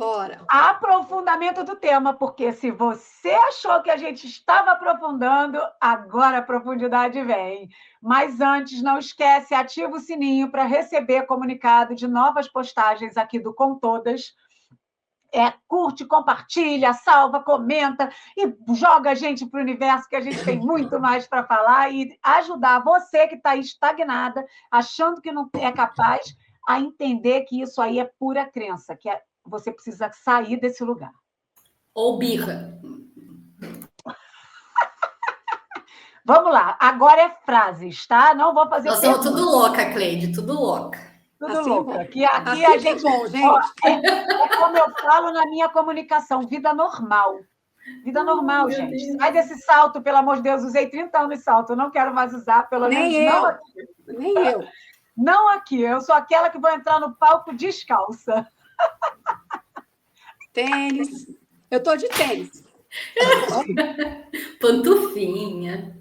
Bora. Aprofundamento do tema, porque se você achou que a gente estava aprofundando, agora a profundidade vem. Mas antes, não esquece, ativa o sininho para receber comunicado de novas postagens aqui do Com Todas. Curte, compartilha, salva, comenta e joga a gente para o universo, que a gente tem muito mais para falar e ajudar você que está estagnada, achando que não é capaz, a entender que isso aí é pura crença, que você precisa sair desse lugar. Ou birra. Vamos lá, agora é frases, tá? Não vou fazer Nós estamos tudo louca, Cleide, tudo louca. Tudo assim louca. É aqui assim a gente. É bom, gente. Ó, é como eu falo na minha comunicação, vida normal. Vida normal, gente. Deus. Sai desse salto, pelo amor de Deus. Usei 30 anos de salto, não quero mais usar, pelo menos não aqui. Nem eu. Não aqui. Eu sou aquela que vou entrar no palco descalça. Tênis. Eu estou de tênis. Pantufinha.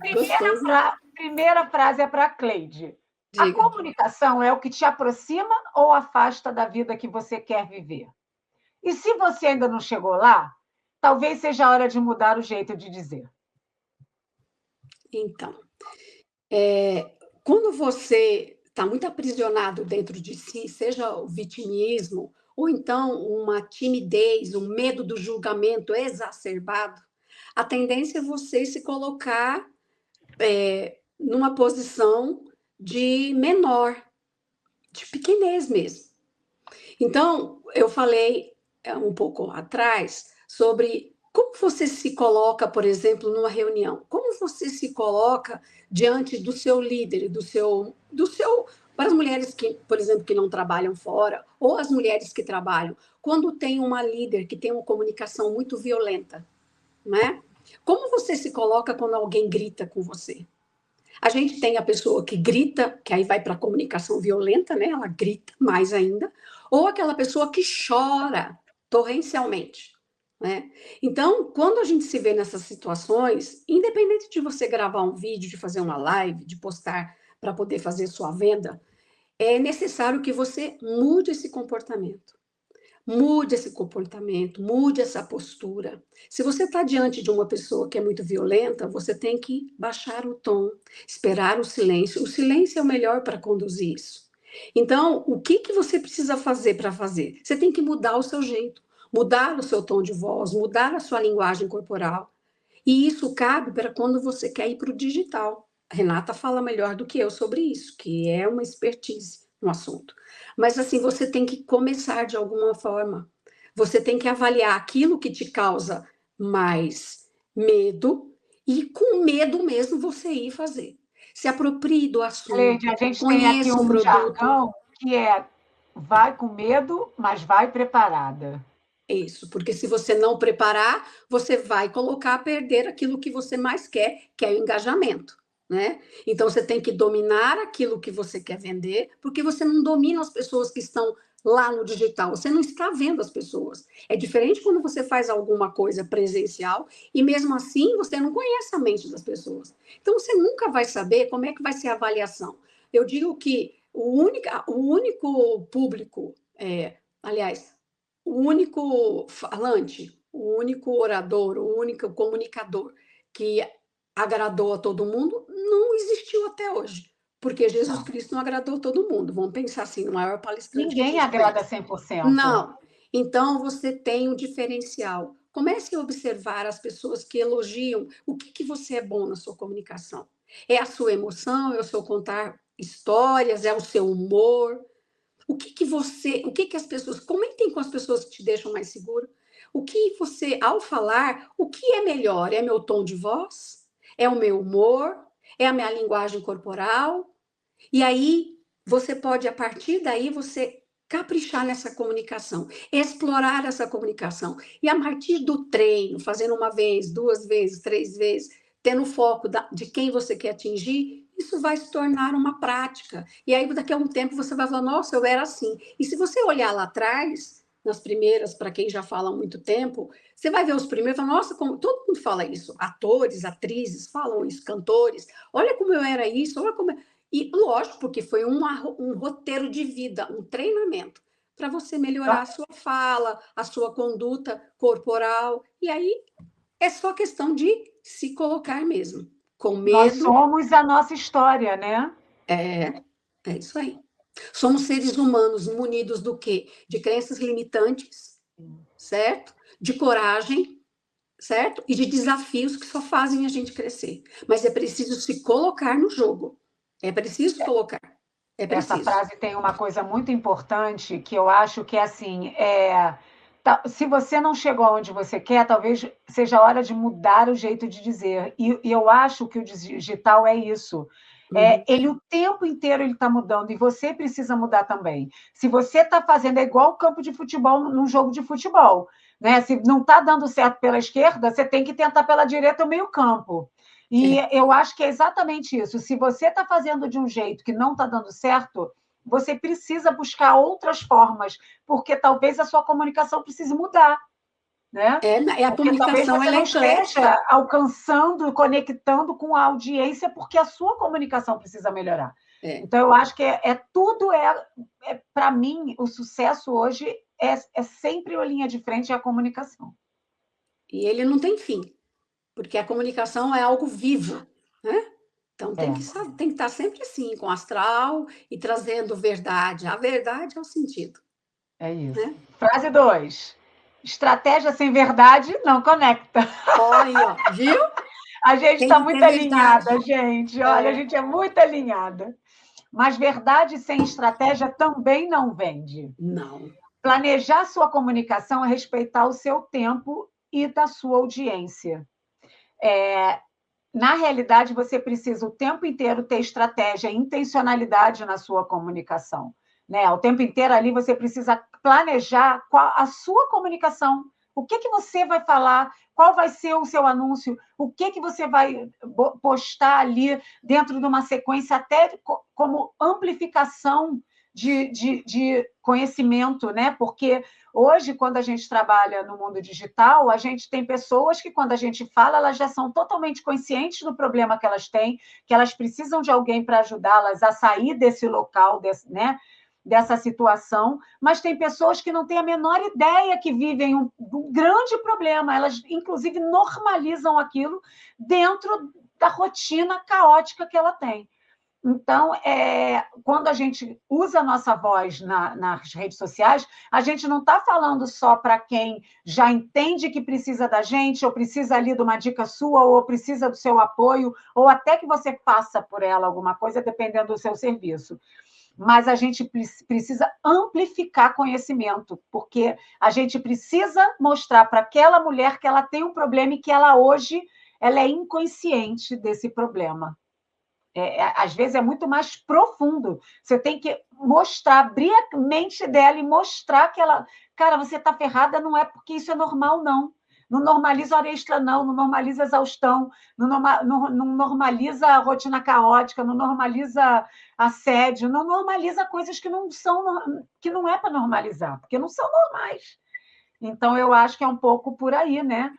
Primeira frase é para a Cleide. Diga. A comunicação é o que te aproxima ou afasta da vida que você quer viver? E se você ainda não chegou lá, talvez seja a hora de mudar o jeito de dizer. Então, quando você está muito aprisionado dentro de si, seja o vitimismo, ou então uma timidez, um medo do julgamento exacerbado, a tendência é você se colocar numa posição de menor, de pequenez mesmo. Então, eu falei um pouco atrás sobre como você se coloca, por exemplo, numa reunião. Como você se coloca diante do seu líder, do seu para as mulheres que, por exemplo, que não trabalham fora, ou as mulheres que trabalham, quando tem uma líder que tem uma comunicação muito violenta, né? Como você se coloca quando alguém grita com você? A gente tem a pessoa que grita, que aí vai para a comunicação violenta, né? Ela grita mais ainda, ou aquela pessoa que chora torrencialmente, né? Então, quando a gente se vê nessas situações, independente de você gravar um vídeo, de fazer uma live, de postar para poder fazer sua venda, é necessário que você mude esse comportamento. Mude esse comportamento, mude essa postura. Se você está diante de uma pessoa que é muito violenta, você tem que baixar o tom, esperar o silêncio. O silêncio é o melhor para conduzir isso. Então, o que você precisa fazer para fazer? Você tem que mudar o seu jeito, mudar o seu tom de voz, mudar a sua linguagem corporal. E isso cabe para quando você quer ir para o digital. A Renata fala melhor do que eu sobre isso, que é uma expertise no assunto. Mas assim, você tem que começar de alguma forma. Você tem que avaliar aquilo que te causa mais medo e com medo mesmo você ir fazer. Se aproprie do assunto. Cleide, a gente tem aqui um jargão que é vai com medo, mas vai preparada. Isso, porque se você não preparar, você vai colocar a perder aquilo que você mais quer, que é o engajamento, né? Então você tem que dominar aquilo que você quer vender, porque você não domina as pessoas que estão lá no digital, você não está vendo as pessoas. É diferente quando você faz alguma coisa presencial e mesmo assim você não conhece a mente das pessoas. Então você nunca vai saber como é que vai ser a avaliação. Eu digo que o único público, aliás, o único falante, o único orador, o único comunicador que agradou a todo mundo não existiu até hoje, porque Jesus Cristo não agradou todo mundo. Vamos pensar assim, o maior palestrante. Ninguém agrada 100%. Não. Então, você tem um diferencial. Comece a observar as pessoas que elogiam o que você é bom na sua comunicação. É a sua emoção, é o seu contar histórias, é o seu humor. O que as pessoas, comentem com as pessoas que te deixam mais seguro. O que você, ao falar, o que é melhor? É meu tom de voz? É o meu humor? É a minha linguagem corporal? E aí, você pode, a partir daí, você caprichar nessa comunicação, explorar essa comunicação. E a partir do treino, fazendo uma vez, 2 vezes, 3 vezes, tendo foco de quem você quer atingir, isso vai se tornar uma prática. E aí, daqui a um tempo, você vai falar, nossa, eu era assim. E se você olhar lá atrás, nas primeiras, para quem já fala há muito tempo, você vai ver os primeiros e falar, nossa, como... todo mundo fala isso. Atores, atrizes falam isso, cantores. Olha como eu era isso, olha como... E lógico, porque foi um roteiro de vida, um treinamento. para você melhorar a sua fala, a sua conduta corporal. E aí é só questão de se colocar mesmo. Com Nós medo. somos a nossa história, né? É isso aí. Somos seres humanos munidos do quê? De crenças limitantes, certo? De coragem, certo? E de desafios que só fazem a gente crescer. Mas é preciso se colocar no jogo. É preciso colocar. É Essa preciso. frase tem uma coisa muito importante que eu acho que é assim, se você não chegou onde você quer, talvez seja a hora de mudar o jeito de dizer. E eu acho que o digital é isso. Ele o tempo inteiro ele está mudando e você precisa mudar também. Se você está fazendo é igual o campo de futebol num jogo de futebol, né? Se não está dando certo pela esquerda, você tem que tentar pela direita o meio campo. E eu acho que é exatamente isso. Se você está fazendo de um jeito que não está dando certo, você precisa buscar outras formas, porque talvez a sua comunicação precise mudar, né? A Porque talvez comunicação, você ela é não eclética. esteja alcançando, conectando com a audiência, porque a sua comunicação precisa melhorar. Então, eu acho que para mim, o sucesso hoje é sempre a linha de frente à comunicação. E ele não tem fim, porque a comunicação é algo vivo, né? Então tem que estar sempre assim, com astral e trazendo verdade. A verdade é o sentido. É isso. Né? Frase 2. Estratégia sem verdade não conecta. Olha, viu? A gente Tem está que muito ter alinhada, verdade. gente. Olha, a gente é muito alinhada. Mas verdade sem estratégia também não vende. Não. Planejar sua comunicação é respeitar o seu tempo e da sua audiência. Na realidade, você precisa o tempo inteiro ter estratégia e intencionalidade na sua comunicação. Né? O tempo inteiro ali você precisa planejar qual a sua comunicação. O que você vai falar? Qual vai ser o seu anúncio? O que você vai postar ali dentro de uma sequência, até como amplificação de conhecimento, né? Porque hoje, quando a gente trabalha no mundo digital, a gente tem pessoas que, quando a gente fala, elas já são totalmente conscientes do problema que elas têm, que elas precisam de alguém para ajudá-las a sair desse local, dessa situação, mas tem pessoas que não têm a menor ideia que vivem um grande problema, elas, inclusive, normalizam aquilo dentro da rotina caótica que ela tem. Então, quando a gente usa a nossa voz nas redes sociais, a gente não está falando só para quem já entende que precisa da gente, ou precisa ali de uma dica sua, ou precisa do seu apoio, ou até que você passa por ela alguma coisa, dependendo do seu serviço. Mas a gente precisa amplificar conhecimento, porque a gente precisa mostrar para aquela mulher que ela tem um problema e que ela hoje ela é inconsciente desse problema. Às vezes é muito mais profundo. Você tem que mostrar, abrir a mente dela e mostrar que ela... Cara, você está ferrada, não é porque isso é normal, não. Não normaliza hora extra, não normaliza exaustão, não normaliza a rotina caótica, não normaliza assédio, não normaliza coisas que não é para normalizar, porque não são normais. Então, eu acho que é um pouco por aí, né?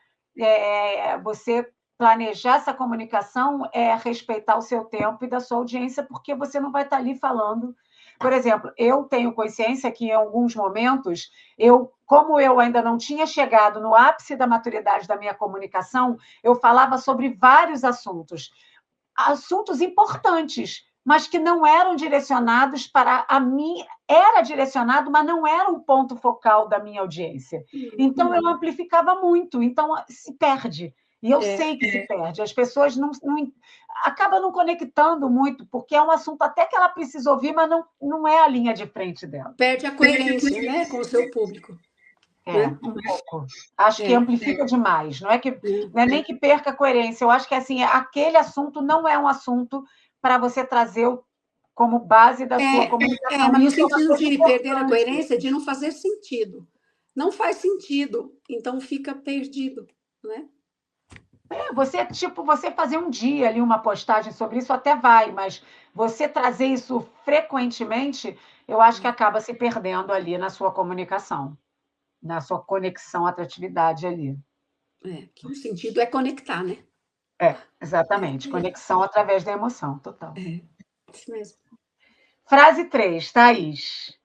Você planejar essa comunicação é respeitar o seu tempo e da sua audiência, porque você não vai estar ali falando. Por exemplo, eu tenho consciência que, em alguns momentos, como eu ainda não tinha chegado no ápice da maturidade da minha comunicação, eu falava sobre vários assuntos importantes, mas que não eram direcionados para a mim, era direcionado, mas não era um ponto focal da minha audiência. Então, eu amplificava muito, então se perde. E eu sei que se perde. As pessoas acabam não conectando muito, porque é um assunto até que ela precisa ouvir, mas não é a linha de frente dela. Perde a coerência, né, com o seu público. Né? Um pouco. Acho que amplifica demais. Não é nem que perca a coerência. Eu acho que assim, aquele assunto não é um assunto para você trazer como base da sua comunicação. Mas no Isso é uma sentido coisa de perder a importante. coerência, de não fazer sentido. Não faz sentido, então fica perdido, né? Você fazer um dia ali uma postagem sobre isso até vai, mas você trazer isso frequentemente, eu acho que acaba se perdendo ali na sua comunicação, na sua conexão, atratividade ali. Que o sentido é conectar, né? Exatamente. Conexão através da emoção, total. Isso mesmo. Frase 3, Thaís.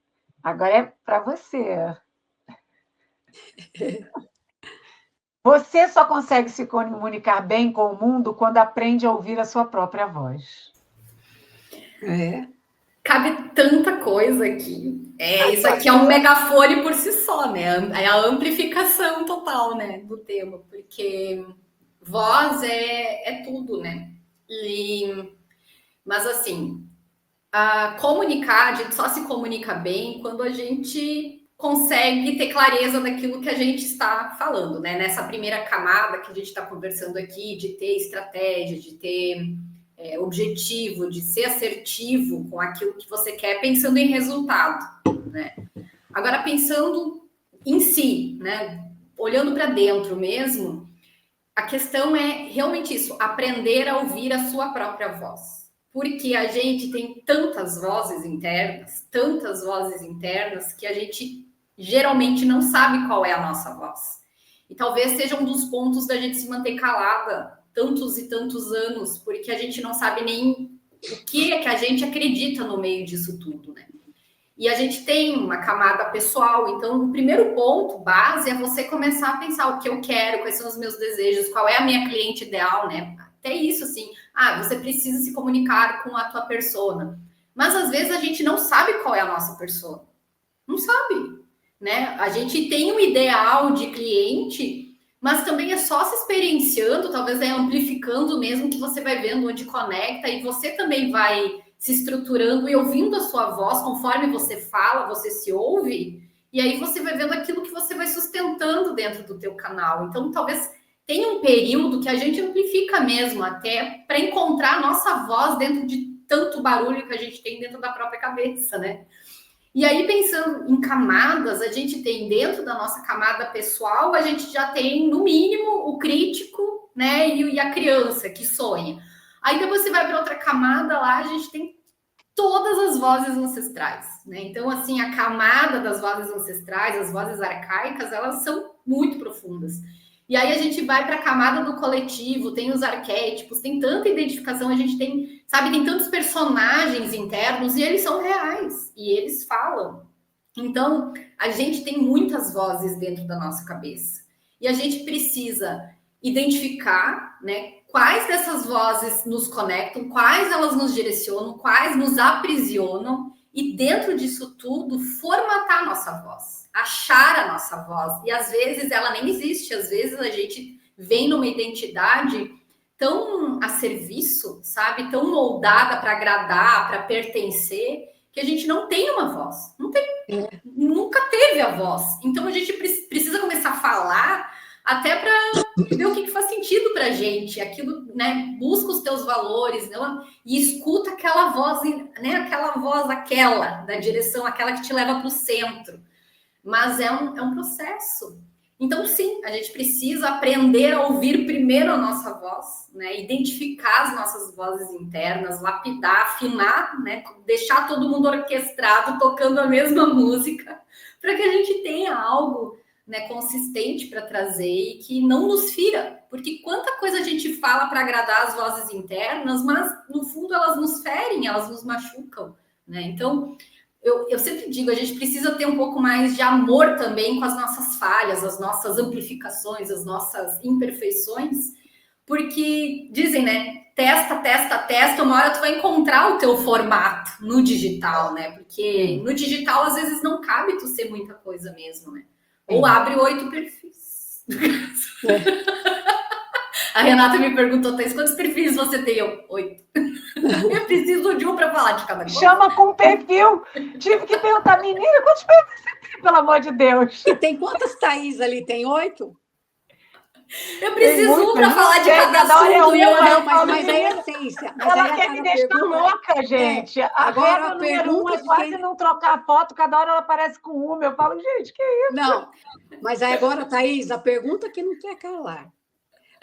Agora é para você. Você só consegue se comunicar bem com o mundo quando aprende a ouvir a sua própria voz. Cabe tanta coisa aqui. Isso aqui é um megafone por si só, né? É a amplificação total, né, do tema, porque voz é tudo, né? Mas assim, a gente só se comunica bem quando a gente consegue ter clareza daquilo que a gente está falando, né? Nessa primeira camada que a gente está conversando aqui, de ter estratégia, de ter objetivo, de ser assertivo com aquilo que você quer, pensando em resultado, né? Agora, pensando em si, né? Olhando para dentro mesmo, a questão é realmente isso, aprender a ouvir a sua própria voz. Porque a gente tem tantas vozes internas, que a gente geralmente não sabe qual é a nossa voz. E talvez seja um dos pontos da gente se manter calada tantos e tantos anos, porque a gente não sabe nem o que é que a gente acredita no meio disso tudo, né? E a gente tem uma camada pessoal, então o primeiro ponto base é você começar a pensar o que eu quero, quais são os meus desejos, qual é a minha cliente ideal, né? Até isso, assim, você precisa se comunicar com a tua persona. Mas às vezes a gente não sabe qual é a nossa persona. Não sabe, né? A gente tem um ideal de cliente, mas também é só se experienciando, talvez amplificando mesmo, que você vai vendo onde conecta e você também vai se estruturando e ouvindo a sua voz conforme você fala, você se ouve, e aí você vai vendo aquilo que você vai sustentando dentro do teu canal. Então, talvez tenha um período que a gente amplifica mesmo até para encontrar a nossa voz dentro de tanto barulho que a gente tem dentro da própria cabeça, né? E aí, pensando em camadas, a gente tem dentro da nossa camada pessoal, a gente já tem, no mínimo, o crítico, né? E a criança que sonha. Aí depois você vai para outra camada lá, a gente tem todas as vozes ancestrais, né? Então, assim, a camada das vozes ancestrais, as vozes arcaicas, elas são muito profundas. E aí a gente vai para a camada do coletivo, tem os arquétipos, tem tanta identificação, a gente tem, sabe, tem tantos personagens internos e eles são reais e eles falam. Então, a gente tem muitas vozes dentro da nossa cabeça. E a gente precisa identificar, né, quais dessas vozes nos conectam, quais elas nos direcionam, quais nos aprisionam, e dentro disso tudo, formatar a nossa voz, achar a nossa voz. E às vezes ela nem existe, às vezes a gente vem numa identidade tão a serviço, sabe, tão moldada para agradar, para pertencer, que a gente não tem uma voz, não tem, nunca teve a voz. Então a gente precisa começar a falar até para ver o que faz sentido para a gente, aquilo, né? Busca os teus valores, né? E escuta aquela voz, né? Aquela da direção, aquela que te leva para o centro. Mas é um processo. Então, sim, a gente precisa aprender a ouvir primeiro a nossa voz, né? Identificar as nossas vozes internas, lapidar, afinar, né? Deixar todo mundo orquestrado, tocando a mesma música, para que a gente tenha algo, né, consistente para trazer e que não nos fira, porque quanta coisa a gente fala para agradar as vozes internas, mas no fundo elas nos ferem, elas nos machucam, né? Então eu sempre digo, a gente precisa ter um pouco mais de amor também com as nossas falhas, as nossas amplificações, as nossas imperfeições, porque dizem, né? Testa, uma hora tu vai encontrar o teu formato no digital, né? Porque no digital às vezes não cabe tu ser muita coisa mesmo, né? Ou abre 8 perfis. A Renata me perguntou, Thais, quantos perfis você tem? 8. Eu preciso de um para falar de cada coisa. Chama com perfil. Tive que perguntar, menina, quantos perfis você tem, pelo amor de Deus? E tem quantas Thaís ali? Tem 8? Eu preciso para falar de cada assunto. Mas é a essência. Ela quer me deixar louca, gente. Agora a número 1 é quase não trocar foto, cada hora ela aparece com uma. Eu falo, gente, que isso? Não, mas aí agora, Thaís, a pergunta que não quer calar.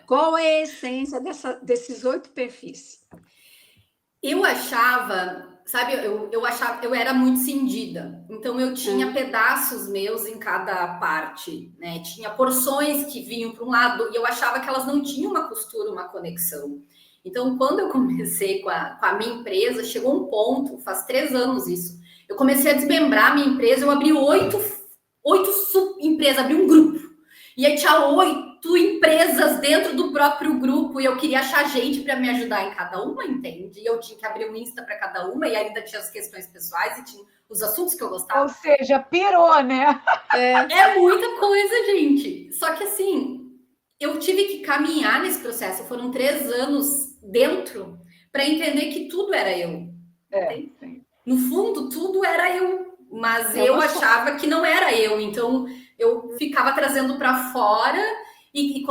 Qual é a essência desses 8 perfis? Eu achava, sabe, eu era muito cindida. Então eu tinha pedaços meus em cada parte, né? Tinha porções que vinham para um lado e eu achava que elas não tinham uma costura, uma conexão. Então, quando eu comecei com a minha empresa, chegou um ponto, faz 3 anos isso, Eu comecei a desmembrar a minha empresa, eu abri 8 sub-empresas, abri um grupo. E aí tinha 8 empresas dentro do próprio grupo e eu queria achar gente para me ajudar em cada uma, entende? E eu tinha que abrir um Insta para cada uma e ainda tinha as questões pessoais e tinha os assuntos que eu gostava. Ou seja, pirou, né? É muita coisa, gente. Só que assim, eu tive que caminhar nesse processo. Foram 3 anos dentro para entender que tudo era eu. Sim. No fundo, tudo era eu, mas eu achava que não era eu. Então, eu ficava trazendo para fora e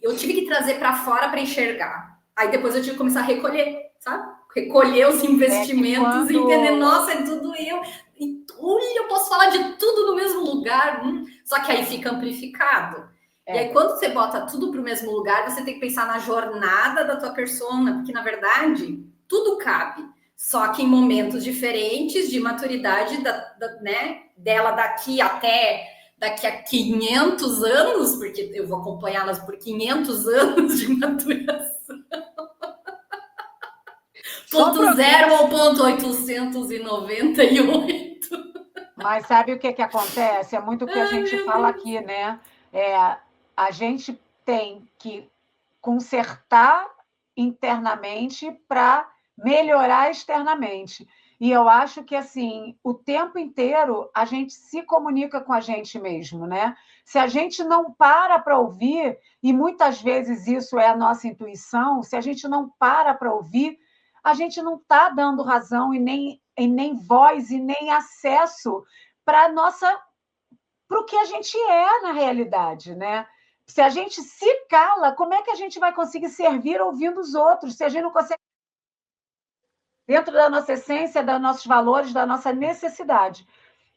eu tive que trazer para fora para enxergar. Aí depois eu tive que começar a recolher, sabe? Recolher os investimentos e entender, nossa, é tudo eu. E olha, eu posso falar de tudo no mesmo lugar. Só que aí fica amplificado. E aí, quando você bota tudo para o mesmo lugar, você tem que pensar na jornada da tua persona, porque, na verdade, tudo cabe. Só que em momentos diferentes de maturidade né, dela daqui a 500 anos, porque eu vou acompanhá-las por 500 anos de maturação. Ponto 0 ao ponto 898. Mas sabe o que acontece? É muito o que a gente fala aqui, né? A gente tem que consertar internamente para melhorar externamente. E eu acho que, assim, o tempo inteiro a gente se comunica com a gente mesmo, né? Se a gente não para ouvir, e muitas vezes isso é a nossa intuição, se a gente não para ouvir, a gente não está dando razão e nem voz e nem acesso para o que a gente é na realidade, né? Se a gente se cala, como é que a gente vai conseguir servir ouvindo os outros? Se a gente não consegue dentro da nossa essência, dos nossos valores, da nossa necessidade.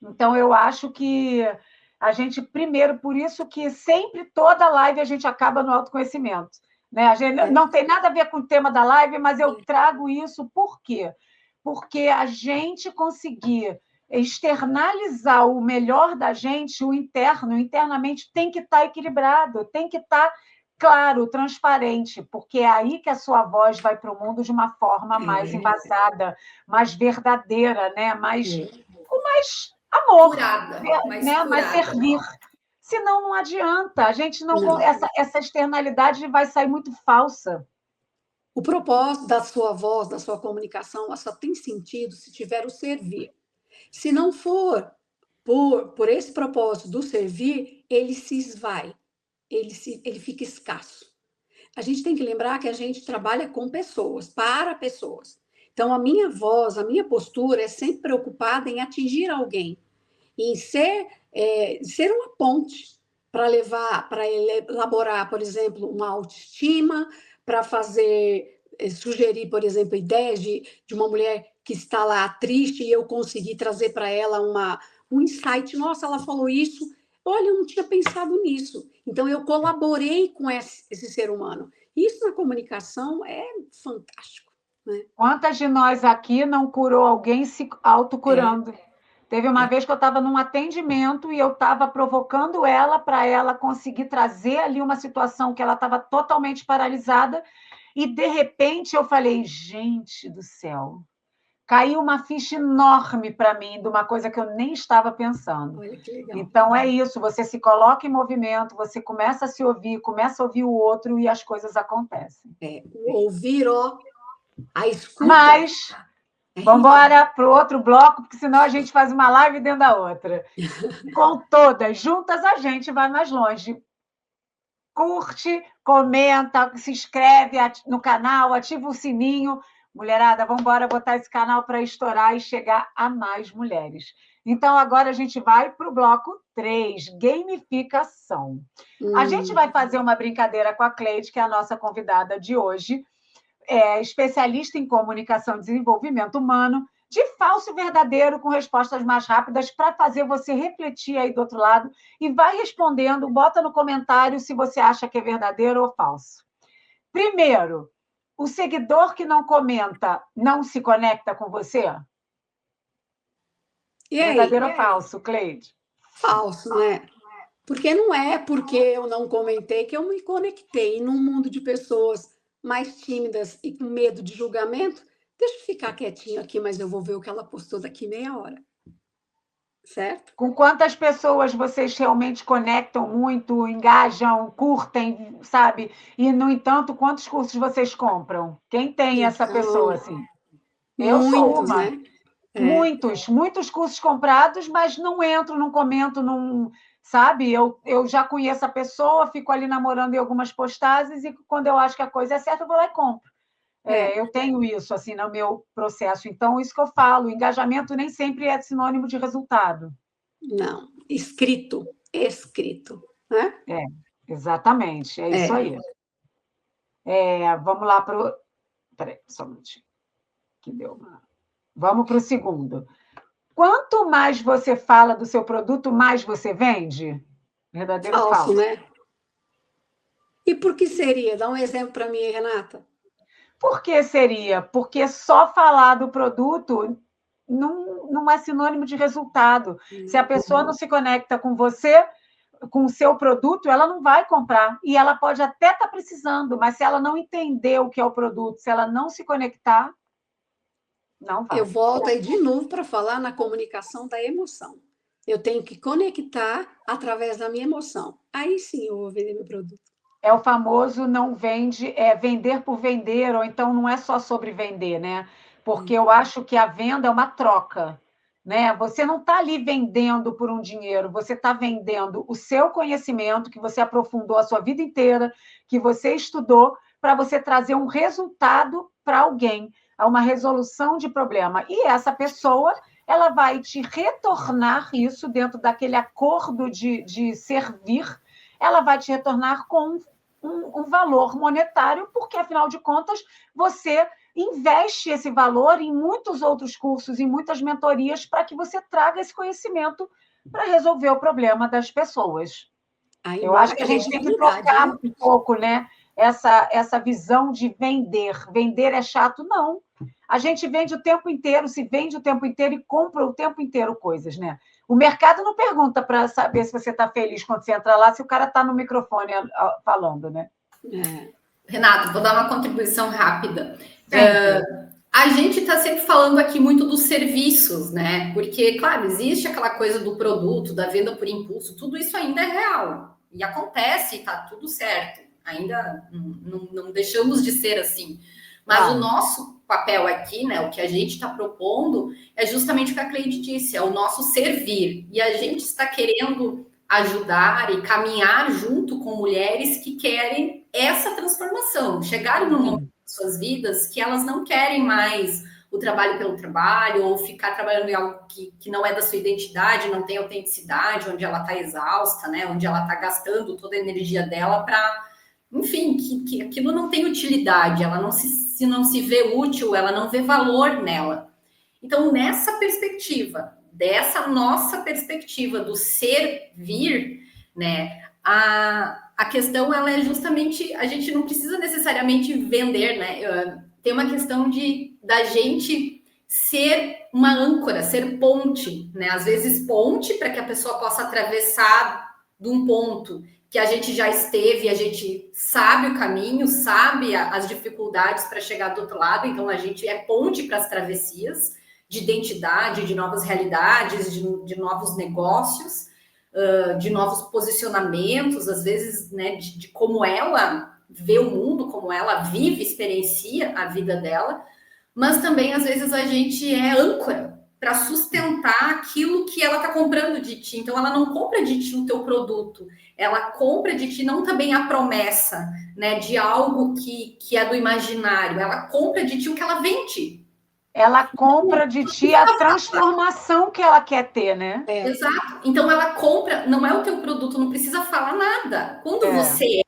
Então, eu acho que a gente, primeiro, por isso que sempre, toda live, a gente acaba no autoconhecimento. Né? A gente não tem nada a ver com o tema da live, mas eu trago isso por quê? Porque a gente conseguir externalizar o melhor da gente, o internamente tem que estar equilibrado, tem que estar claro, transparente, porque é aí que a sua voz vai para o mundo de uma forma mais embasada, mais verdadeira, né? Com mais amor, curada, né? Mais servir. Senão não adianta, a gente não. Essa externalidade vai sair muito falsa. O propósito da sua voz, da sua comunicação, ela só tem sentido se tiver o servir. Se não for por esse propósito do servir, ele se esvai, ele fica escasso. A gente tem que lembrar que a gente trabalha com pessoas, para pessoas. Então, a minha voz, a minha postura é sempre preocupada em atingir alguém, em ser uma ponte para elaborar, por exemplo, uma autoestima, para sugerir, por exemplo, ideias de uma mulher que está lá triste e eu conseguir trazer para ela um insight. Nossa, ela falou isso. Olha, eu não tinha pensado nisso. Então, eu colaborei com esse ser humano. Isso na comunicação é fantástico. Né? Quantas de nós aqui não curou alguém se autocurando? Teve uma vez que eu estava num atendimento e eu estava provocando ela para ela conseguir trazer ali uma situação que ela estava totalmente paralisada e, de repente, eu falei, gente do céu, caiu uma ficha enorme para mim de uma coisa que eu nem estava pensando. Olha que legal. Então, é isso, você se coloca em movimento, você começa a se ouvir, começa a ouvir o outro e as coisas acontecem. O ouvir, a escuta. Mas vamos embora para o outro bloco, porque senão a gente faz uma live dentro da outra. Com todas juntas, a gente vai mais longe. Curte, comenta, se inscreve no canal, ativa o sininho. Mulherada, vamos embora botar esse canal para estourar e chegar a mais mulheres. Então, agora a gente vai para o bloco 3, gamificação. A gente vai fazer uma brincadeira com a Cleide, que é a nossa convidada de hoje, especialista em comunicação e desenvolvimento humano, de falso e verdadeiro, com respostas mais rápidas, para fazer você refletir aí do outro lado e vai respondendo, bota no comentário se você acha que é verdadeiro ou falso. Primeiro, o seguidor que não comenta não se conecta com você? E aí? Verdadeiro ou falso, Cleide? Falso, né? Porque não é porque eu não comentei que eu me conectei. E num mundo de pessoas mais tímidas e com medo de julgamento, deixa eu ficar quietinho aqui, mas eu vou ver o que ela postou daqui meia hora. Certo? Com quantas pessoas vocês realmente conectam muito, engajam, curtem, sabe? E, no entanto, quantos cursos vocês compram? Quem tem essa pessoa, assim? Eu sou Muitos, uma. né? Muitos cursos comprados, mas não entro, não comento, não, sabe? Eu já conheço a pessoa, fico ali namorando em algumas postagens e quando eu acho que a coisa é certa, eu vou lá e compro. Eu tenho isso assim no meu processo. Então, isso que eu falo, engajamento nem sempre é sinônimo de resultado. Não, escrito, né? Exatamente, é isso aí. Vamos lá para o... Peraí, só um minutinho. Que deu uma... Vamos para o segundo. Quanto mais você fala do seu produto, mais você vende? Verdadeiro ou Falso, falso? né? E por que seria? Dá um exemplo para mim, Renata. Por que seria? Porque só falar do produto não é sinônimo de resultado. Se a pessoa não se conecta com você, com o seu produto, ela não vai comprar. E ela pode até estar precisando, mas se ela não entender o que é o produto, se ela não se conectar, não vai. Eu volto aí de novo para falar na comunicação da emoção. Eu tenho que conectar através da minha emoção. Aí sim eu vou vender meu produto. É o famoso não vende, é vender por vender, ou então não é só sobre vender, né? Porque eu acho que a venda é uma troca, né? Você não está ali vendendo por um dinheiro, você está vendendo o seu conhecimento que você aprofundou a sua vida inteira, que você estudou, para você trazer um resultado para alguém, uma resolução de problema. E essa pessoa, ela vai te retornar isso dentro daquele acordo de servir, ela vai te retornar com um valor monetário, porque, afinal de contas, você investe esse valor em muitos outros cursos, em muitas mentorias, para que você traga esse conhecimento para resolver o problema das pessoas. Aí Eu mora acho que a a gente tem que criatividade, trocar né? um pouco, né? Essa visão de vender. Vender é chato? Não. A gente vende o tempo inteiro, se vende o tempo inteiro e compra o tempo inteiro coisas, né? O mercado não pergunta para saber se você está feliz quando você entra lá, se o cara está no microfone falando, né? Renato, vou dar uma contribuição rápida. Sempre. A gente está sempre falando aqui muito dos serviços, né? Porque, claro, existe aquela coisa do produto, da venda por impulso, tudo isso ainda é real. E acontece, está tudo certo. Ainda não deixamos de ser assim. Mas o nosso papel aqui, né? O que a gente está propondo é justamente o que a Cleide disse, é o nosso servir. E a gente está querendo ajudar e caminhar junto com mulheres que querem essa transformação, chegaram no momento das suas vidas que elas não querem mais o trabalho pelo trabalho ou ficar trabalhando em algo que não é da sua identidade, não tem autenticidade, onde ela está exausta, né? Onde ela está gastando toda a energia dela para, enfim, que aquilo não tem utilidade, ela não se vê útil, ela não vê valor nela. Então, nessa perspectiva, dessa nossa perspectiva do servir, né? A questão ela é justamente, a gente não precisa necessariamente vender, né? Tem uma questão da gente ser uma âncora, ser ponte, né? Às vezes ponte para que a pessoa possa atravessar de um ponto que a gente já esteve, a gente sabe o caminho, sabe as dificuldades para chegar do outro lado, então a gente é ponte para as travessias de identidade, de novas realidades, de novos negócios, de novos posicionamentos, às vezes, né, de como ela vê o mundo, como ela vive, experiencia a vida dela, mas também, às vezes, a gente é âncora para sustentar aquilo que ela está comprando de ti. Então, ela não compra de ti o teu produto, ela compra de ti não também a promessa, né, de algo que é do imaginário, ela compra de ti o que ela vende. Ela compra de ti a transformação que ela quer ter, né? Exato. Então ela compra, não é o teu produto, não precisa falar nada. Quando você é.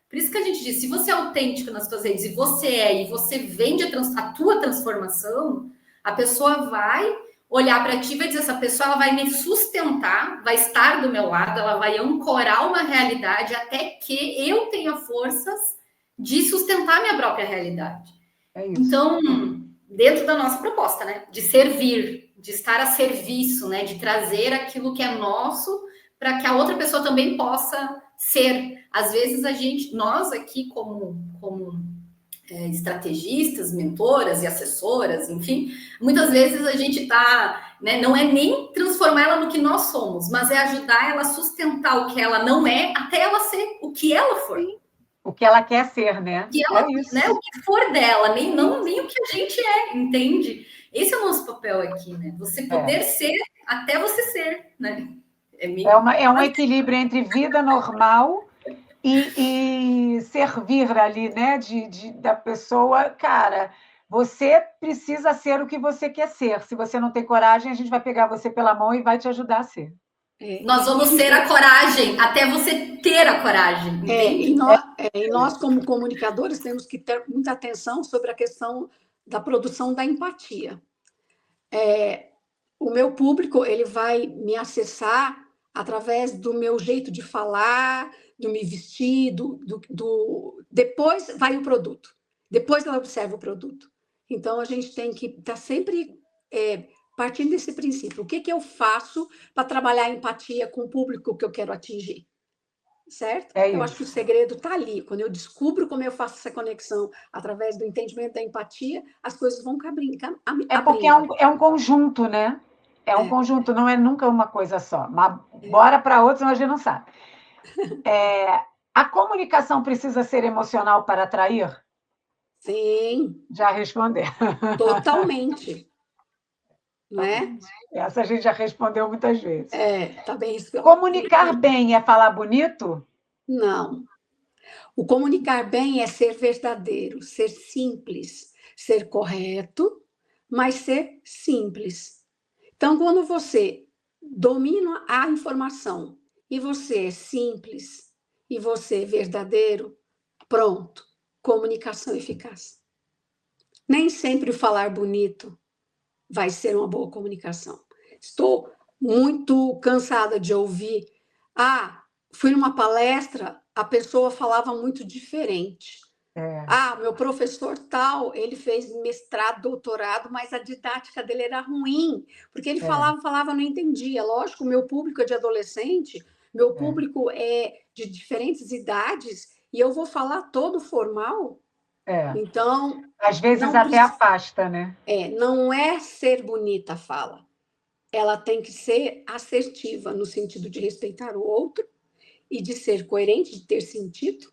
Por isso que a gente diz, se você é autêntico nas suas redes e você vende a tua transformação, a pessoa vai olhar para ti e vai dizer, essa pessoa ela vai me sustentar, vai estar do meu lado, ela vai ancorar uma realidade até que eu tenha forças de sustentar minha própria realidade. É isso. Então, dentro da nossa proposta, né? De servir, de estar a serviço, né? De trazer aquilo que é nosso para que a outra pessoa também possa ser. Às vezes nós aqui como estrategistas, mentoras e assessoras, enfim, muitas vezes a gente está, né, não é nem transformar ela no que nós somos, mas é ajudar ela a sustentar o que ela não é até ela ser o que ela for. Sim. O que ela quer ser, né? Que ela, é isso. Né, o que for dela, nem o que a gente é, entende? Esse é o nosso papel aqui, né? Você poder ser até você ser, né? É um equilíbrio entre vida normal e servir ali, né? Da pessoa, cara, você precisa ser o que você quer ser. Se você não tem coragem, a gente vai pegar você pela mão e vai te ajudar a ser. Nós vamos ser a coragem até você ter a coragem, entende? E nós, como comunicadores, temos que ter muita atenção sobre a questão da produção da empatia. O meu público, ele vai me acessar através do meu jeito de falar, do me vestir, depois vai o produto. Depois ela observa o produto. Então, a gente tem que estar sempre partindo desse princípio. O que eu faço para trabalhar a empatia com o público que eu quero atingir? Certo? Eu acho que o segredo está ali. Quando eu descubro como eu faço essa conexão através do entendimento da empatia, as coisas vão abrindo. Porque é um conjunto, né? É um conjunto, não é nunca uma coisa só. Mas bora para outros, mas a gente não sabe. A comunicação precisa ser emocional para atrair? Sim. Já respondeu. Totalmente. Não é? Essa a gente já respondeu muitas vezes. Tá bem. Comunicar bem é falar bonito? Não. O comunicar bem é ser verdadeiro, ser simples, ser correto, mas ser simples. Então, quando você domina a informação e você é simples e você é verdadeiro, pronto, comunicação eficaz. Nem sempre o falar bonito vai ser uma boa comunicação. Estou muito cansada de ouvir, fui numa palestra, a pessoa falava muito diferente. Meu professor tal, ele fez mestrado, doutorado, mas a didática dele era ruim, porque ele falava, não entendia. Lógico, o meu público é de adolescente, meu público é de diferentes idades, e eu vou falar todo formal. Então, às vezes até afasta, né? Não é ser bonita a fala. Ela tem que ser assertiva, no sentido de respeitar o outro, e de ser coerente, de ter sentido,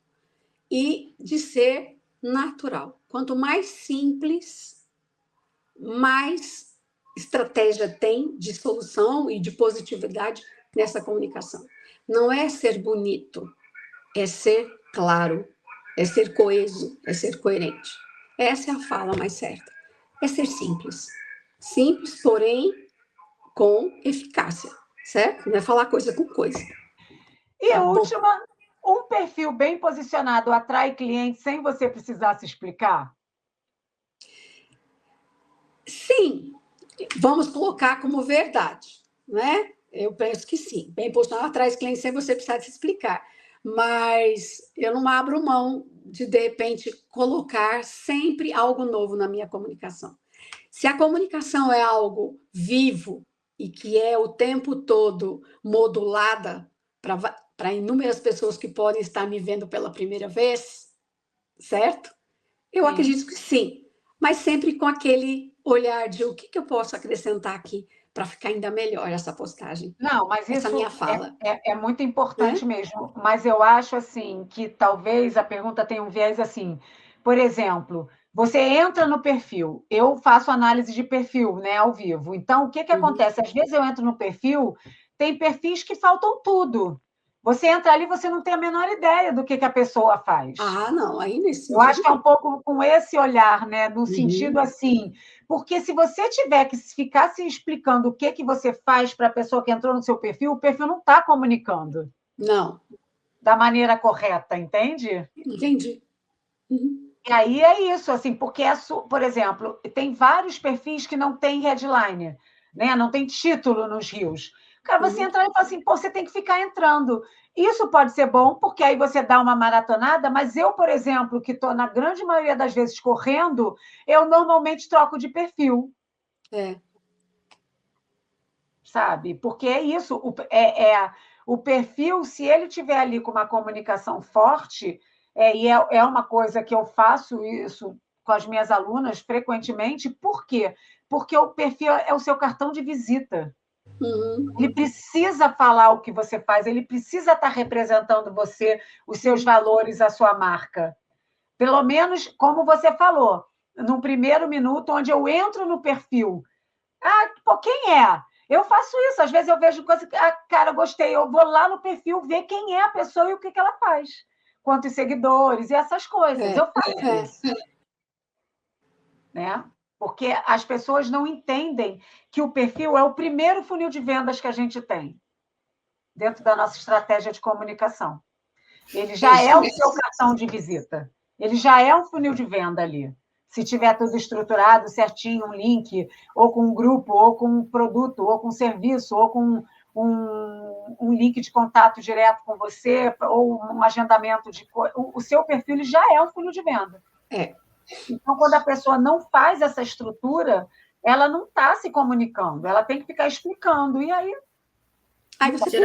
e de ser natural. Quanto mais simples, mais estratégia tem de solução e de positividade nessa comunicação. Não é ser bonito, é ser claro, é ser coeso, é ser coerente. Essa é a fala mais certa. É ser simples. Simples, porém, com eficácia, certo? Não é falar coisa com coisa. E a última, um perfil bem posicionado atrai clientes sem você precisar se explicar? Sim, vamos colocar como verdade, né? Eu penso que sim. Bem posicionado atrai clientes sem você precisar se explicar. Mas eu não abro mão de repente, colocar sempre algo novo na minha comunicação. Se a comunicação é algo vivo e que é o tempo todo modulada para inúmeras pessoas que podem estar me vendo pela primeira vez, certo? Eu acredito que sim, mas sempre com aquele olhar de o que eu posso acrescentar aqui para ficar ainda melhor essa postagem. Não, mas essa isso minha fala. É muito importante mesmo. Mas eu acho assim que talvez a pergunta tenha um viés assim. Por exemplo, você entra no perfil, eu faço análise de perfil, né, ao vivo. Então, o que acontece? Às vezes eu entro no perfil, tem perfis que faltam tudo. Você entra ali, você não tem a menor ideia do que a pessoa faz. Não, aí nesse Eu acho que é um pouco com esse olhar, né? No sentido assim, porque se você tiver que ficar se explicando o que você faz para a pessoa que entrou no seu perfil, o perfil não está comunicando. Não. Da maneira correta, entende? Entendi. E aí é isso, assim, porque, por exemplo, tem vários perfis que não tem headline, né? Não tem título nos rios. Cara, você entra e fala assim, pô, você tem que ficar entrando. Isso pode ser bom, porque aí você dá uma maratonada, mas eu, por exemplo, que estou na grande maioria das vezes correndo, eu normalmente troco de perfil. Sabe? Porque é isso, o perfil, se ele tiver ali com uma comunicação forte, é uma coisa que eu faço isso com as minhas alunas frequentemente. Por quê? Porque o perfil é o seu cartão de visita. Ele precisa falar o que você faz, ele precisa estar representando você, os seus valores, a sua marca. Pelo menos, como você falou, no primeiro minuto, onde eu entro no perfil. Pô, quem é? Eu faço isso, às vezes eu vejo coisa que, cara, gostei, eu vou lá no perfil ver quem é a pessoa e o que ela faz, quantos seguidores e essas coisas. Eu faço isso. Né? Porque as pessoas não entendem que o perfil é o primeiro funil de vendas que a gente tem dentro da nossa estratégia de comunicação. Ele já é o seu cartão de visita. Ele já é um funil de venda ali. Se tiver tudo estruturado, certinho, um link, ou com um grupo, ou com um produto, ou com um serviço, ou com um link de contato direto com você, ou um agendamento de... O seu perfil ele já é um funil de venda. Então, quando a pessoa não faz essa estrutura, ela não está se comunicando, ela tem que ficar explicando. E aí você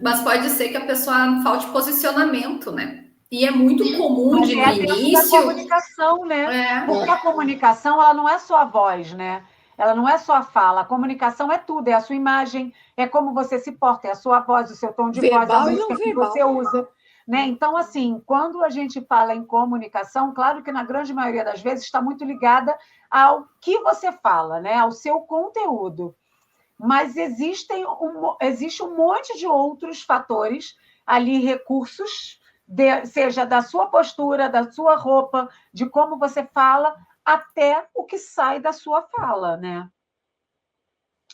Mas pode ser que a pessoa falte posicionamento, né? E é muito comum de no início. A comunicação, né? Porque a comunicação ela não é só a voz, né? Ela não é só a fala. A comunicação é tudo, é a sua imagem, é como você se porta, é a sua voz, o seu tom de voz, a música que você usa. Né? Então, assim, quando a gente fala em comunicação, claro que na grande maioria das vezes está muito ligada ao que você fala, né? Ao seu conteúdo. Mas existe um monte de outros fatores ali, recursos, seja da sua postura, da sua roupa, de como você fala, até o que sai da sua fala, né?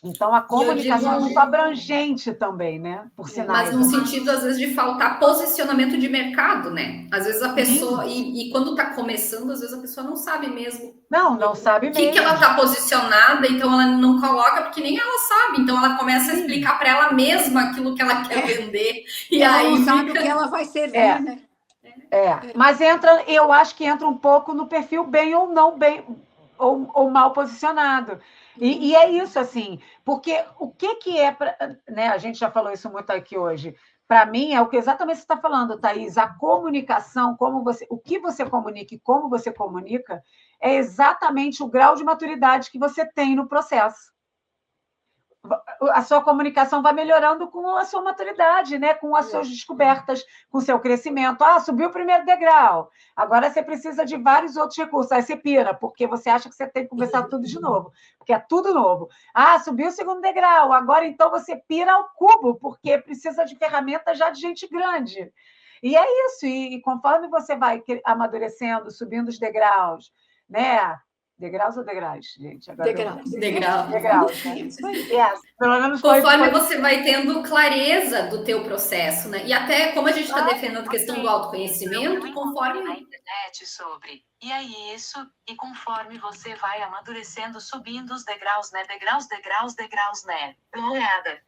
Então, a comunicação é muito abrangente também, né? Por sinais. Mas no sentido, às vezes, de faltar posicionamento de mercado, né? Às vezes a pessoa... E quando está começando, às vezes a pessoa não sabe mesmo. Não sabe mesmo. Que ela está posicionada, então ela não coloca, porque nem ela sabe. Então, ela começa a explicar para ela mesma aquilo que ela quer vender. E ela aí não sabe o que ela vai servir, né? Mas eu acho que entra um pouco no perfil bem ou não bem, ou mal posicionado. E é isso, assim, porque o que é... né, a gente já falou isso muito aqui hoje. Para mim, é o que exatamente você está falando, Thaís. A comunicação, o que você comunica e como você comunica, é exatamente o grau de maturidade que você tem no processo. A sua comunicação vai melhorando com a sua maturidade, né? Com as suas descobertas, com o seu crescimento. Subiu o primeiro degrau, agora você precisa de vários outros recursos. Aí você pira, porque você acha que você tem que começar tudo de novo, porque é tudo novo. Subiu o segundo degrau, agora então você pira ao cubo, porque precisa de ferramentas já de gente grande. E é isso, e conforme você vai amadurecendo, subindo os degraus, né? Degraus ou degraus, gente? Agora degraus, né? Pelo menos conforme você vai tendo clareza do teu processo, né? E até como a gente está defendendo a questão do autoconhecimento, conforme... na internet sobre... E aí isso, e conforme você vai amadurecendo, subindo os degraus, né? Degraus, né? Nada.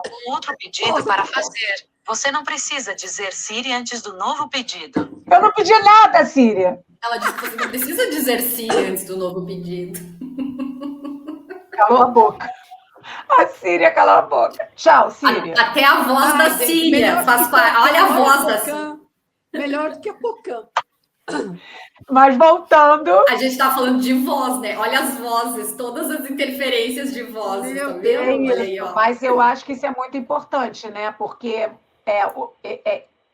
Um outro pedido para fazer. Você não precisa dizer Siri antes do novo pedido. Eu não pedi nada, Síria. Ela disse que você não precisa dizer Siri antes do novo pedido. Calou a boca. A Síria calou a boca. Tchau, Síria. Até a voz da Síria faz parte. Olha a voz da Síria. Melhor do que a Pocã. Mas voltando... A gente está falando de voz, né? Olha as vozes, todas as interferências de vozes. Tá vendo? Olha aí, ó. Mas eu acho que isso é muito importante, né? Porque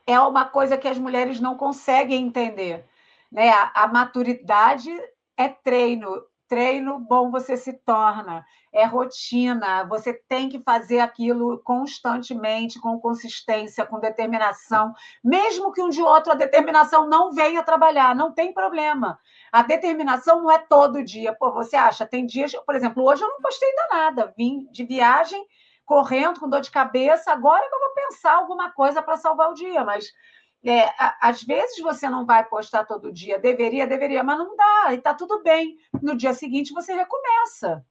é uma coisa que as mulheres não conseguem entender. Né? A maturidade é treino. Treino bom você se torna. É rotina. Você tem que fazer aquilo constantemente, com consistência, com determinação. Mesmo que um de outro a determinação não venha trabalhar, não tem problema. A determinação não é todo dia. Pô, você acha? Tem dias... Por exemplo, hoje eu não postei ainda nada. Vim de viagem, correndo, com dor de cabeça. Agora que eu vou pensar alguma coisa para salvar o dia, mas... às vezes você não vai postar todo dia, deveria, mas não dá, e está tudo bem. No dia seguinte você recomeça.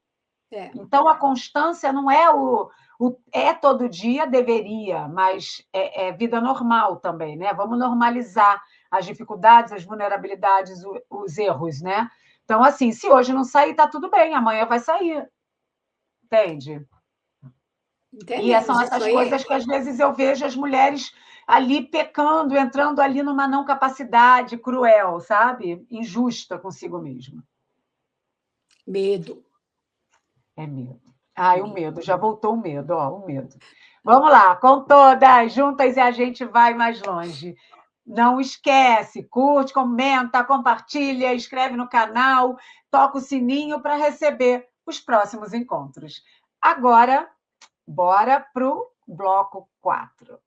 Então a constância não é todo dia, deveria, mas é vida normal também, né? Vamos normalizar as dificuldades, as vulnerabilidades, os erros, né? Então, assim, se hoje não sair, está tudo bem, amanhã vai sair. Entende? E Entendemos? são Isso essas aí coisas que às vezes eu vejo as mulheres ali pecando, entrando ali numa não capacidade cruel, sabe? Injusta consigo mesma. medo. É medo. Ai, o medo, já voltou o medo, ó, o medo. Vamos lá, com todas juntas e a gente vai mais longe. Não esquece, curte, comenta, compartilha, inscreve no canal, toca o sininho para receber os próximos encontros. Agora, bora para o bloco 4.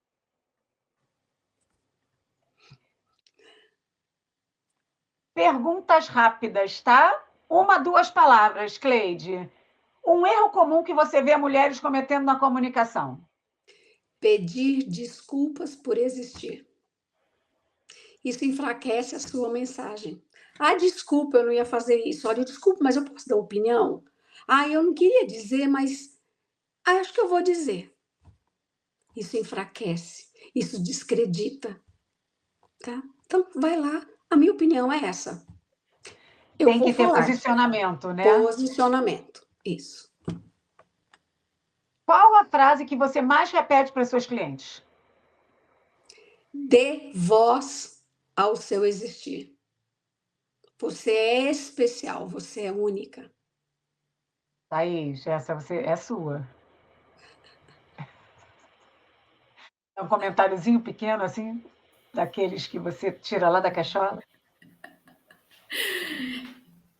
Perguntas rápidas, tá? 1, 2 palavras, Cleide. Um erro comum que você vê mulheres cometendo na comunicação. Pedir desculpas por existir. Isso enfraquece a sua mensagem. Ah, desculpa, eu não ia fazer isso. Olha, desculpa, mas eu posso dar opinião? Ah, eu não queria dizer, mas acho que eu vou dizer. Isso enfraquece, isso descredita, tá? Então, vai lá. A minha opinião é essa. Eu Tem vou que ter falar. posicionamento, né? Posicionamento. Isso. Qual a frase que você mais repete para os seus clientes? Dê voz ao seu existir. Você é especial, você é única. Thaís, essa você é sua. É um comentáriozinho pequeno, assim, daqueles que você tira lá da cachola.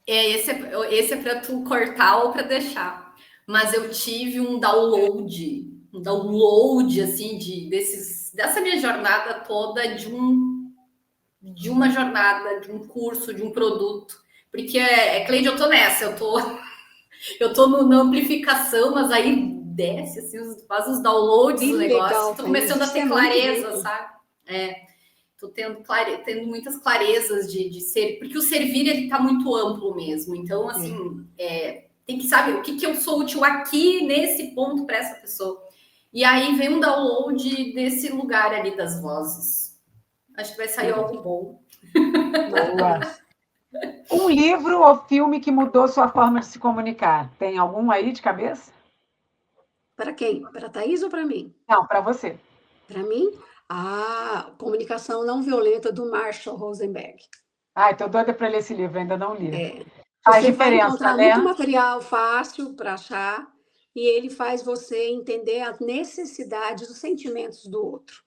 Esse é para tu cortar ou para deixar. Mas eu tive um download assim dessa minha jornada toda de uma jornada, de um curso, de um produto. Porque Cleide, eu tô nessa, eu tô na amplificação, mas aí desce, assim, faz os downloads Que do negócio, legal, tô Thaís. começando a Isso ter é muito clareza, rico. sabe? Tô tendo muitas clarezas de ser, porque o servir ele tá muito amplo mesmo. Então, assim, tem que saber o que eu sou útil aqui nesse ponto para essa pessoa. E aí vem um download desse lugar ali das vozes. Acho que vai sair algo bom. Boa. Um livro ou filme que mudou sua forma de se comunicar. Tem algum aí de cabeça? Para quem? Para a Thaís ou para mim? Não, para você. Para mim, a Comunicação Não Violenta, do Marshall Rosenberg. Ai, estou doida para ler esse livro, ainda não li. Faz Você vai diferença, encontrar né? muito material fácil para achar e ele faz você entender as necessidades, os sentimentos do outro.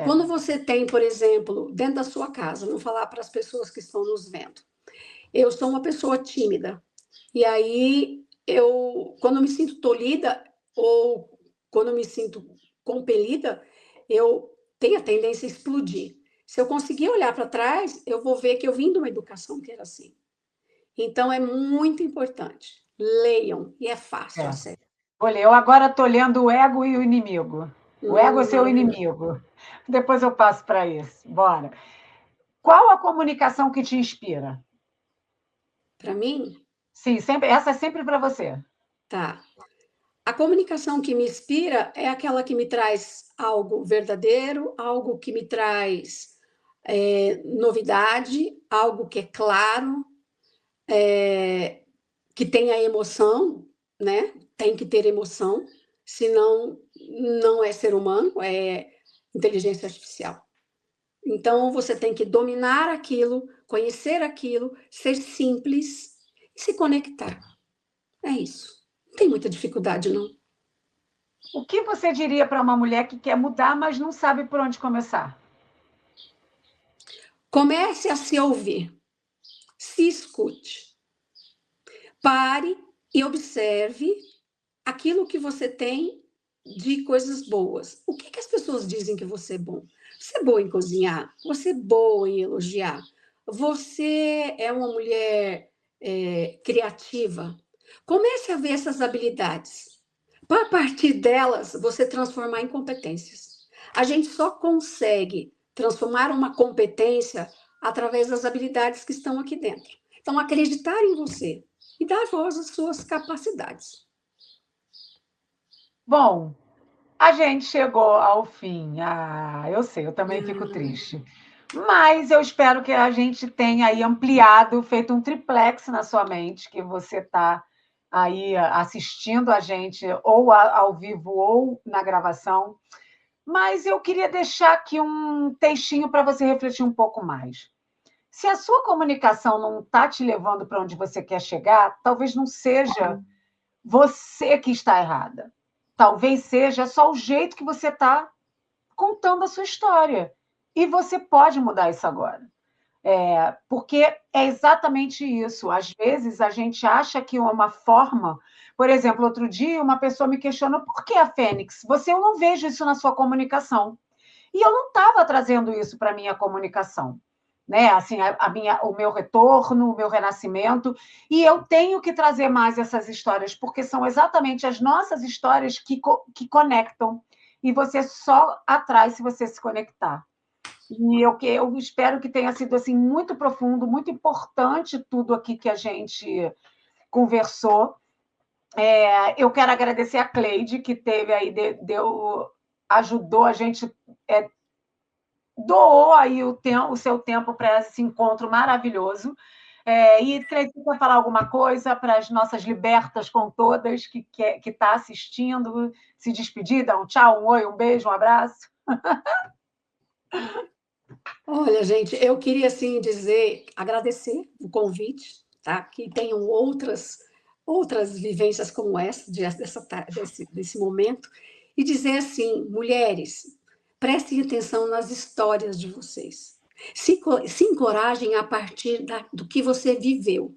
Quando você tem, por exemplo, dentro da sua casa, vou falar para as pessoas que estão nos vendo. Eu sou uma pessoa tímida. E aí, quando eu me sinto tolhida ou quando eu me sinto compelida, eu tenho a tendência a explodir. Se eu conseguir olhar para trás, eu vou ver que eu vim de uma educação que era assim. Então, é muito importante. Leiam, e é fácil, acesso. Olha, eu agora estou lendo O Ego e o Inimigo. O ego é seu inimigo. Depois eu passo para isso. Bora. Qual a comunicação que te inspira? Para mim, Sim, sempre, essa é sempre para você. tá. A comunicação que me inspira é aquela que me traz algo verdadeiro, algo que me traz novidade, algo que é claro, que tenha emoção, né? Tem que ter emoção, senão não é ser humano, é inteligência artificial. Então, você tem que dominar aquilo, conhecer aquilo, ser simples e se conectar. É isso. Não tem muita dificuldade, não. O que você diria para uma mulher que quer mudar, mas não sabe por onde começar? Comece a se ouvir. Se escute. Pare e observe aquilo que você tem de coisas boas. O que as pessoas dizem que você é bom? Você é boa em cozinhar? Você é boa em elogiar? Você é uma mulher criativa? Comece a ver essas habilidades. Para partir delas, você transformar em competências. A gente só consegue transformar uma competência através das habilidades que estão aqui dentro. Então, acreditar em você e dar voz às suas capacidades. Bom, a gente chegou ao fim. Ah, eu sei, eu também fico triste. Mas eu espero que a gente tenha aí ampliado, feito um triplex na sua mente, que você está aí assistindo a gente, ou ao vivo ou na gravação. Mas eu queria deixar aqui um textinho para você refletir um pouco mais. Se a sua comunicação não está te levando para onde você quer chegar, talvez não seja você que está errada. Talvez seja só o jeito que você está contando a sua história. E você pode mudar isso agora. Porque é exatamente isso. Às vezes a gente acha que uma forma... Por exemplo, outro dia uma pessoa me questionou por que a Fênix? Eu não vejo isso na sua comunicação. E eu não estava trazendo isso para a minha comunicação. Né? Assim, o meu retorno, o meu renascimento, e eu tenho que trazer mais essas histórias, porque são exatamente as nossas histórias que conectam, e você só atrai se você se conectar. E eu espero que tenha sido assim, muito profundo, muito importante tudo aqui que a gente conversou. Eu quero agradecer a Cleide, que teve aí, ajudou a gente... doou aí o seu tempo para esse encontro maravilhoso. E Cleide, quer falar alguma coisa para as nossas libertas com todas que está assistindo, se despedir, dar um tchau, um oi, um beijo, um abraço? Olha, gente, eu queria assim agradecer o convite, tá? Que tenham outras vivências como essa, desse momento, e dizer assim, mulheres, prestem atenção nas histórias de vocês. Se encorajem a partir do que você viveu.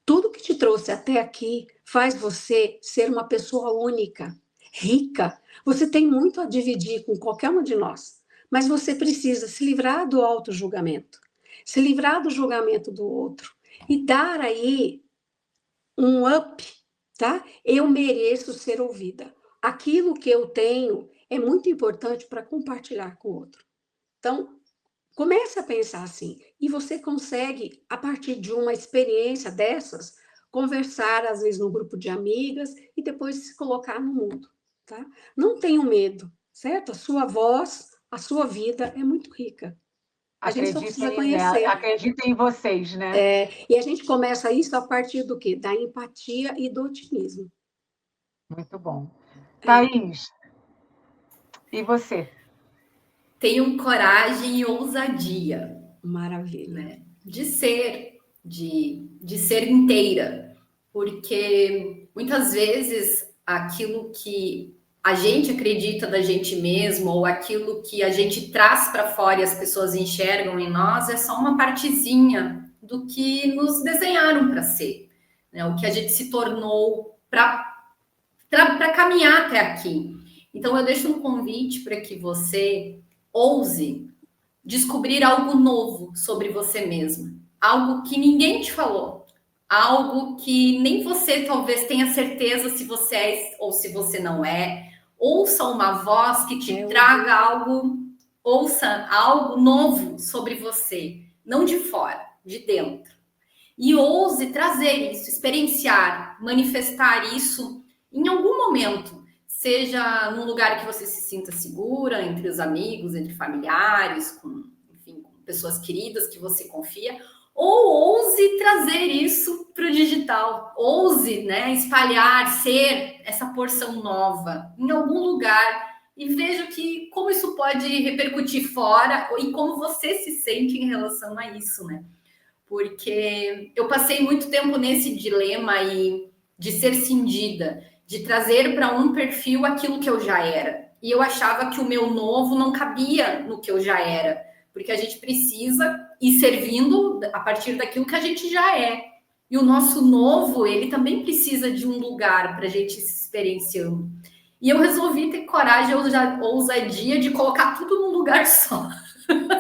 Tudo que te trouxe até aqui faz você ser uma pessoa única, rica. Você tem muito a dividir com qualquer uma de nós, mas você precisa se livrar do auto-julgamento, se livrar do julgamento do outro e dar aí um up, tá? Eu mereço ser ouvida. Aquilo que eu tenho é muito importante para compartilhar com o outro. Então, comece a pensar assim, e você consegue, a partir de uma experiência dessas, conversar, às vezes, num grupo de amigas, e depois se colocar no mundo, tá? Não tenham medo, certo? A sua voz, a sua vida é muito rica. A gente só precisa conhecer. Acreditem em vocês, né? E a gente começa isso a partir do quê? Da empatia e do otimismo. Muito bom. Thaís, e você? Tenham coragem e ousadia. Maravilha. Né? De ser inteira. Porque muitas vezes aquilo que a gente acredita da gente mesmo, ou aquilo que a gente traz para fora e as pessoas enxergam em nós, é só uma partezinha do que nos desenharam para ser, né? O que a gente se tornou para caminhar até aqui. Então, eu deixo um convite para que você ouse descobrir algo novo sobre você mesmo, algo que ninguém te falou, algo que nem você talvez tenha certeza se você é ou se você não é. Ouça uma voz que te traga algo, ouça algo novo sobre você, não de fora, de dentro. E ouse trazer isso, experienciar, manifestar isso em algum momento, seja num lugar que você se sinta segura, entre os amigos, entre familiares, com pessoas queridas que você confia, ou ouse trazer isso para o digital, ouse, né, espalhar, ser essa porção nova em algum lugar e veja como isso pode repercutir fora e como você se sente em relação a isso, né? Porque eu passei muito tempo nesse dilema aí de ser cindida, de trazer para um perfil aquilo que eu já era. E eu achava que o meu novo não cabia no que eu já era, porque a gente precisa ir servindo a partir daquilo que a gente já é. E o nosso novo, ele também precisa de um lugar para a gente se experienciando. E eu resolvi ter coragem, ousadia de colocar tudo num lugar só.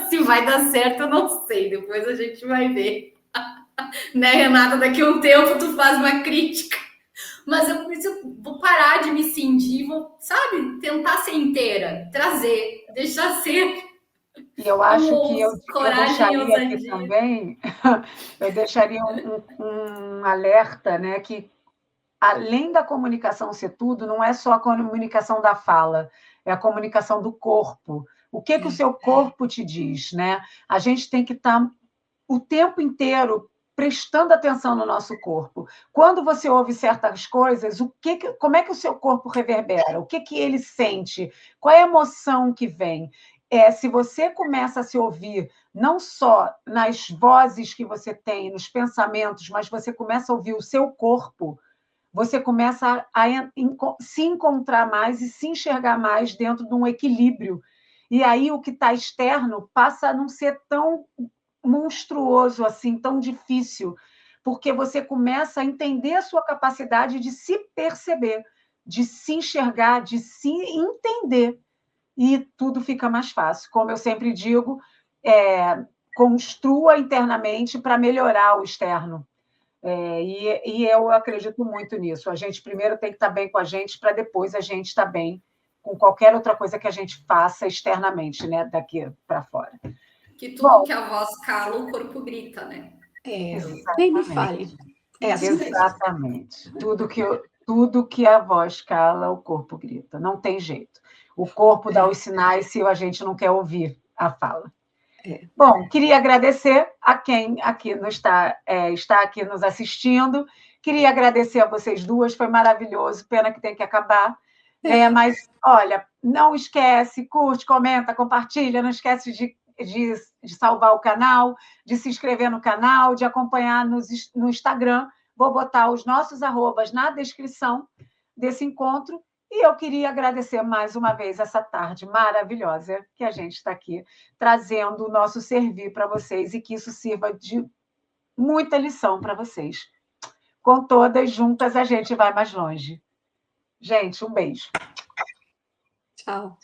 Se vai dar certo, eu não sei. Depois a gente vai ver. Né, Renata? Daqui a um tempo tu faz uma crítica. Mas eu vou parar de me cindir, vou, sabe, tentar ser inteira, trazer, deixar ser. E eu acho que eu deixaria aqui também, eu deixaria um alerta, né, que além da comunicação ser tudo, não é só a comunicação da fala, é a comunicação do corpo. O que o seu corpo te diz, né? A gente tem que estar o tempo inteiro prestando atenção no nosso corpo. Quando você ouve certas coisas, como é que o seu corpo reverbera? O que ele sente? Qual é a emoção que vem? Se você começa a se ouvir, não só nas vozes que você tem, nos pensamentos, mas você começa a ouvir o seu corpo, você começa a se encontrar mais e se enxergar mais dentro de um equilíbrio. E aí o que está externo passa a não ser tão monstruoso assim, tão difícil, porque você começa a entender a sua capacidade de se perceber, de se enxergar, de se entender, e tudo fica mais fácil. Como eu sempre digo, construa internamente para melhorar o externo. E eu acredito muito nisso. A gente primeiro tem que estar bem com a gente, para depois a gente estar bem com qualquer outra coisa que a gente faça externamente, né? Daqui para fora. Que tudo que a voz cala, o corpo grita, né? Nem me fale. Exatamente. Tudo que a voz cala, o corpo grita. Não tem jeito. O corpo dá os sinais se a gente não quer ouvir a fala. Bom, queria agradecer a quem aqui está aqui nos assistindo. Queria agradecer a vocês duas, foi maravilhoso. Pena que tem que acabar. Mas, olha, não esquece, curte, comenta, compartilha, não esquece de salvar o canal, de se inscrever no canal, de acompanhar no Instagram. Vou botar os nossos arrobas na descrição desse encontro. E eu queria agradecer mais uma vez essa tarde maravilhosa que a gente está aqui trazendo o nosso servir para vocês e que isso sirva de muita lição para vocês. Com todas juntas, a gente vai mais longe. Gente, um beijo. Tchau.